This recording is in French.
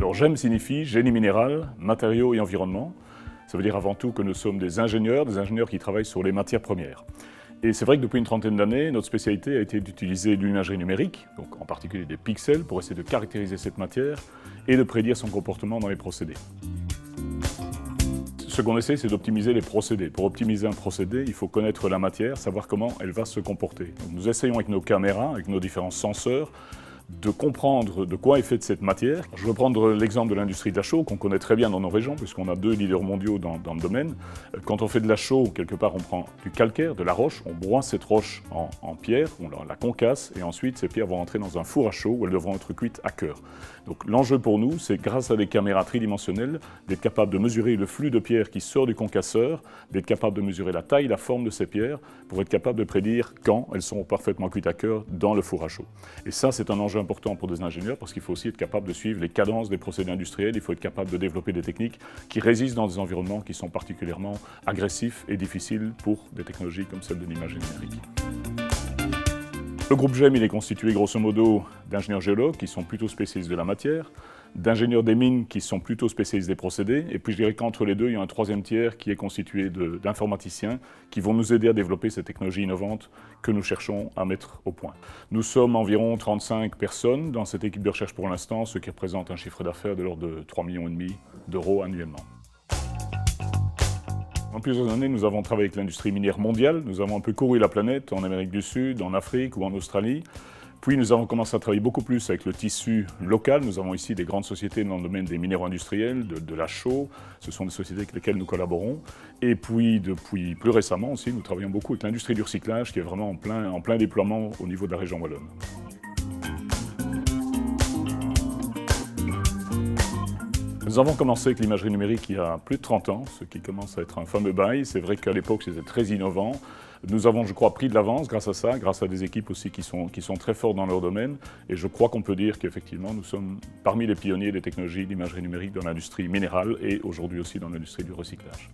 Alors GEM signifie génie minéral, matériaux et environnement. Ça veut dire avant tout que nous sommes des ingénieurs qui travaillent sur les matières premières. Et c'est vrai que depuis une trentaine d'années, notre spécialité a été d'utiliser l'imagerie numérique, donc en particulier des pixels, pour essayer de caractériser cette matière et de prédire son comportement dans les procédés. Ce qu'on essaie, c'est d'optimiser les procédés. Pour optimiser un procédé, il faut connaître la matière, savoir comment elle va se comporter. Donc nous essayons avec nos caméras, avec nos différents senseurs, de comprendre de quoi est faite cette matière. Je vais prendre l'exemple de l'industrie de la chaux, qu'on connaît très bien dans nos régions, puisqu'on a 2 leaders mondiaux dans le domaine. Quand on fait de la chaux, quelque part, on prend du calcaire, de la roche, on broie cette roche en pierre, on la concasse, et ensuite, ces pierres vont entrer dans un four à chaux où elles devront être cuites à cœur. Donc l'enjeu pour nous, c'est grâce à des caméras tridimensionnelles, d'être capable de mesurer le flux de pierre qui sort du concasseur, d'être capable de mesurer la taille, la forme de ces pierres, pour être capable de prédire quand elles seront parfaitement cuites à cœur dans le four à chaux. Et ça, c'est un enjeu important pour des ingénieurs parce qu'il faut aussi être capable de suivre les cadences des procédés industriels, il faut être capable de développer des techniques qui résistent dans des environnements qui sont particulièrement agressifs et difficiles pour des technologies comme celle de l'imagerie numérique. Le groupe GEM, il est constitué grosso modo d'ingénieurs géologues qui sont plutôt spécialistes de la matière, d'ingénieurs des mines qui sont plutôt spécialistes des procédés, et puis je dirais qu'entre les deux, il y a un troisième tiers qui est constitué d'informaticiens qui vont nous aider à développer ces technologies innovantes que nous cherchons à mettre au point. Nous sommes environ 35 personnes dans cette équipe de recherche pour l'instant, ce qui représente un chiffre d'affaires de l'ordre de 3,5 millions d'euros annuellement. En plusieurs années, nous avons travaillé avec l'industrie minière mondiale. Nous avons un peu couru la planète en Amérique du Sud, en Afrique ou en Australie. Puis nous avons commencé à travailler beaucoup plus avec le tissu local. Nous avons ici des grandes sociétés dans le domaine des minéraux industriels, de la chaux. Ce sont des sociétés avec lesquelles nous collaborons. Et puis depuis plus récemment aussi, nous travaillons beaucoup avec l'industrie du recyclage qui est vraiment en plein déploiement au niveau de la région wallonne. Nous avons commencé avec l'imagerie numérique il y a plus de 30 ans, ce qui commence à être un fameux bail. C'est vrai qu'à l'époque, c'était très innovant. Nous avons, je crois, pris de l'avance grâce à ça, grâce à des équipes aussi qui sont très fortes dans leur domaine. Et je crois qu'on peut dire qu'effectivement, nous sommes parmi les pionniers des technologies d'imagerie numérique dans l'industrie minérale et aujourd'hui aussi dans l'industrie du recyclage.